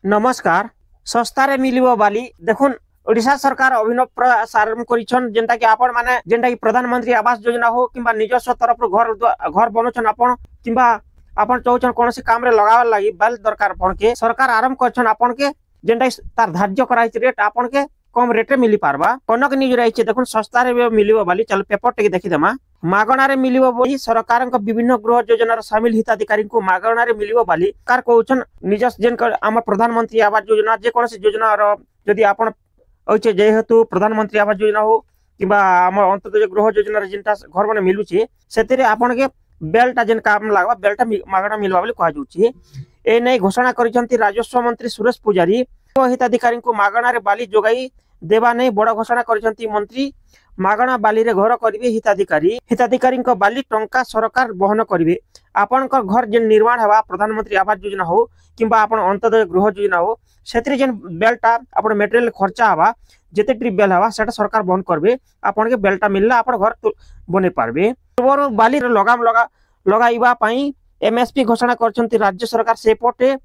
नमस्कार। सस्तारे मिलिबो बाली देखुन ओडिशा सरकार अभिनव प्रयास आरंभ करिछन जेंटा कि आपण माने जेंटा कि प्रधानमंत्री आवास योजना हो किंबा निजस्व तरफ घर बनोछन आपण किंबा आपण चाहछन कोनोसी काम रे लगावल लागि बाल दरकार आपण के सरकार आरंभ करछन आपण के जेंटा तार धार्य कराइछ रेट आपण के कम रेट रे मिली पारबा कनक न्यूज रहिछ देखुन सस्तारे मिलिबो बाली चल पेपर टे देखि देमा मागणा रे मिलिबो बोली सरकार विभिन्न गृह योजना सामिल हिताधिकारी को मागणा रे मिलिबो बाली कार कहउछन निजस जेन आम प्रधानमंत्री आवास योजना जे कोनोसी योजना रो जदि आपण होइछे जेहेतु प्रधानमंत्री आवास योजना हो किंबा आम अंतर्जातीय गृह योजना रे जेनटा घर माने मिलुछे सेतिरे आपण के बेलटा जेन काम लागबा बेलटा मागणा मिलबा बोली कहा जाउछी ए नै घोषणा करिसंती राजस्व मंत्री सुरेश पुजारी हिताधिकारी को मागणा रे बाली जोगाई देवा नहीं बड़ घोषणा करिसंती मंत्री मागणा बाली रे घर करिवे हिताधिकारी बाली टंका सरकार बहन करिवे आपण घर जेन निर्माण हवा प्रधानमंत्री आवास योजना हो किंबा आपण अंत्योदय गृह योजना हो सेतरी जेन बेलटा आपण मटेरियल खर्चा हवा जेते ट्रिप बेल हवा सेटा सरकार बहन करबे आपण के बेलटा मिलला आपण घर बने पारबे और बाली रे लगाम लगाइबा पई एमएसपी घोषणा करछंती राज्य सरकार सेपटे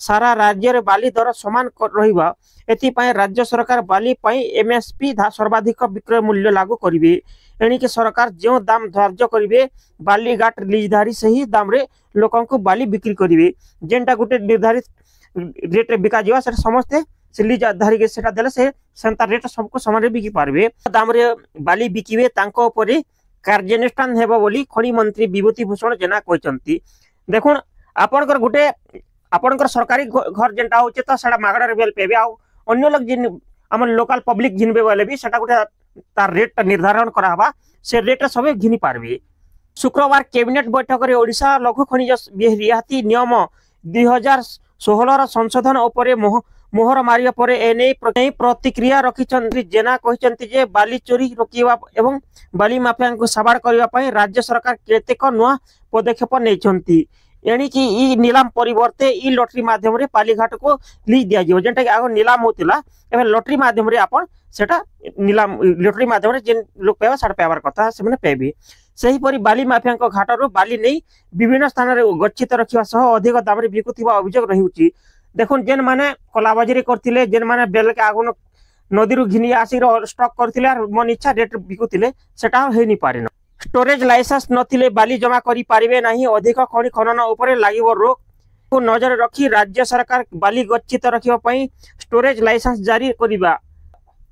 सारा राज्य रे बाली दर समान रहिबा एथि पई राज्य सरकार बाली पई एमएसपी सर्वाधिक विक्रय मूल्य लागू करिवे एणिके सरकार जो दाम धार्य करिवे बाली घाट लीजधारी सही दाम रे लोकन को बाली बिक्री करिवे जेंटा गुटे निर्धारित रेट रे बिका जिवा से समस्ते से लीजधारी के सेटा देले से संता रेट सबको समान रे बिकी पारबे दाम रे बाली बिकिवे तांको ऊपर कार्यानुष्ठान हेबो बोली खनि मंत्री विभूति भूषण जेना कहचंती देखुन आपनकर गुटे आपनकर सरकारी घर जेंटा होचे तो सेटा मागणा रे बेल पेबे आ अन्य लोग जिन हमर लोकल पब्लिक जिनबे वाले भी सेटा गुटे तार रेट निर्धारण करा हवा से रेट सबे घिनी पारबे शुक्रवार कैबिनेट बैठक रे ओडिशा लघु खनिज रियाती नियम 2016 संशोधन उपरे मोहर मारिया परे एने प्रतिक्रिया रखिचंती जेना कहिचंती जे बाली चोरी रोकिबा एवं बाली माफिया को सवार करबा पई राज्य सरकार केतेक नुआ पदक्षेप नेचंती एणिकी ई नीलाम परिवर्ते ई लॉटरी माध्यम रे पालीघाट को लीज दिया जिवो जेंटा कि आगो नीलाम होतिला एबे लॉटरी माध्यम रे आपण सेटा नीलाम लॉटरी माध्यम रे जेन लोक पेवा साड पेवर कथा से माने पेबे सही परी बाली माफिया को घाट रो बाली नै विभिन्न स्थान रे गच्छित रखिवा सह अधिक दाम रे बिकुथिबा अभियोग रहिउची देखुन जेन माने कलाबाजी करथिले जेन माने बेल के आगो नदी रु घिनी आसी स्टॉक करथिले और मन इच्छा रेट बिकुथिले सेटा हे नि पारिन स्टोरेज लाइसेंस नथिले बाली जमा करि पारिबे नाही अधिक खनि खनन ऊपर लागिबो रोक को नजर रखी राज्य सरकार बाली गच्छित रखिबा पई स्टोरेज लाइसेंस जारी करिबा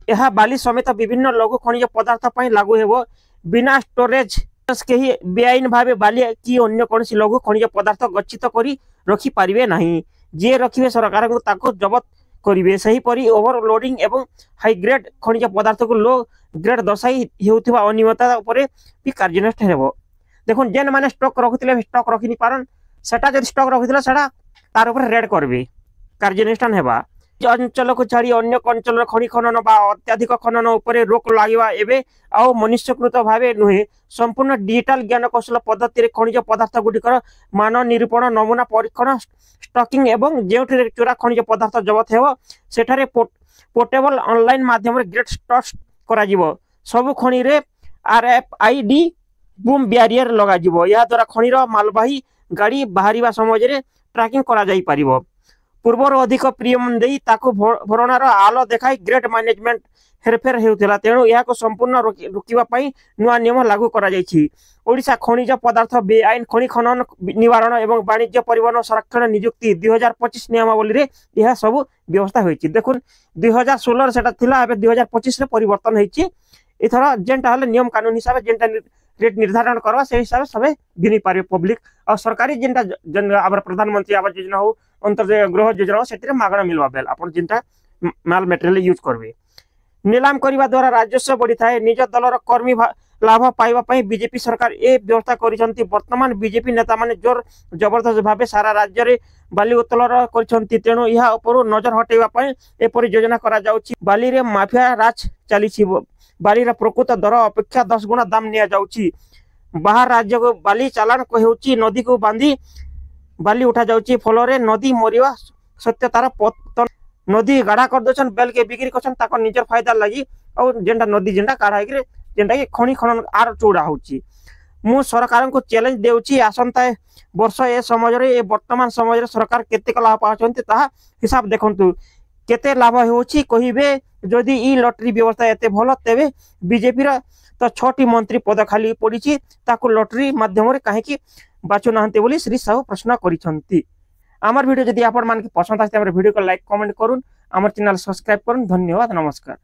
यह बाली समेत विभिन्न लघु खनिज पदार्थ पई लागू हेबो बिना स्टोरेज के ही बेआईन भावे बाली की अन्य कोनसी लघु खनिज पदार्थ गच्छित करी रखी पारिबे नाही जे रखिबे सरकार को ताको जब्त करिवे सही परी ओवरलोडिंग एवं हाई ग्रेड खनिज पदार्थ को लो ग्रेड दर्शाई हेउथिबा अनियमितता ऊपर भी कार्यानुष्ठान हेबो देखुन जेन माने स्टॉक रखिथिले स्टॉक रखिनि पारन सेटा जे स्टॉक रखिथिले सेटा तार ऊपर रेड करबे कार्यानुष्ठान हेबा अंचल को छाड़ी अन्य अंचल खनि खनन बा अत्याधिक खनन ऊपर रोक लागिबा एबे आ मनुष्यकृत भावे नुहे संपूर्ण डिजिटल ज्ञान कौशल पद्धति रे खनिज पदार्थ गुडिकर मान निरूपण नमूना परीक्षण स्टॉकिंग एवं जेउठी चोरा खनिज पदार्थ जबत हेबो सेठारे पोर्टेबल ऑनलाइन माध्यम रे ग्रेड स्टॉक करा जिवो सब खनि रे आरएफआईडी बूम बैरियर लगा जिवो या द्वारा खनि रो मालवाही गाड़ी बाहरिबा समय रे ट्रैकिंग करा जाई परिबो पूर्वर अधिक प्रियम देई ताको भरणार आलो देखाई ग्रेड मैनेजमेंट हेरफेर हेउथिला तेणु या को संपूर्ण रुकिबा पई नुआ नियम लागू करा जायछि ओडिशा खनिज पदार्थ बेआईन खनि खनन निवारण एवं वाणिज्य परिवहन संरक्षण नियुक्ति 2025 नियमावली रे यह सब व्यवस्था होइछि देखुन 2016 सेटा थिला एबे 2025 रे परिवर्तन होइछि इथरा जेंटा हले नियम कानून हिसाब जेंटा रेट निर्धारण करवा से हिसाब सबे गिनी पारे पब्लिक और सरकारी जेंटा जन आबर प्रधानमंत्री आवास योजना हो अंतर्जातीय गृह योजना हो सेटिरे मागणा मिलवा बेल आपण जेंटा माल मटेरियल यूज करबे नीलाम करिबा द्वारा राजस्व बढ़ी थाए निज दलर कर्मी लाभ पाइबा पई बीजेपी सरकार ए व्यवस्था करिसंती वर्तमान बीजेपी नेता माने जोर जबरदस्त भाबे सारा राज्य रे बाली उत्तोलन करिसंती तेणु यह ऊपर नजर हटेबा पई एपरि योजना करा जाउची बाली रे माफिया राज चलीछि बाली रे प्रकृत दर अपेक्षा 10 गुना दाम निया जाउची बाहर राज्य को बाली चालान को हेउची नदी को बांधी बाली उठा जाउची फल रे नदी मरिवा सत्यतार पतन नदी गाढ़ा कर दोछन बेल के बिक्री करछन ताको निजर फायदा लागि और जेंटा नदी जेंटा काढ़ा के जेंटा कि खनि खनन आर चौड़ा होची मु सरकार को चैलेंज देउची आसंता वर्ष ए समय ए वर्तमान समय सरकार केते लाभ पाउछन्ते ताहा हिसाब देखंतु केते लाभ होउची कहिबे जदि ई लॉटरी व्यवस्था एते भलो तेबे बीजेपी रा तो 6टी मंत्री पद खाली पड़ी ताकू लॉटरी माध्यम रे काहे की बाचु नाहंते बोली श्री साहू प्रश्न करिसंती। आमर वीडियो जदि आपण मान के पसंद आछते हमर वीडियो को लाइक कमेंट करूँ, आमर चैनल सब्सक्राइब करूँ। धन्यवाद, नमस्कार।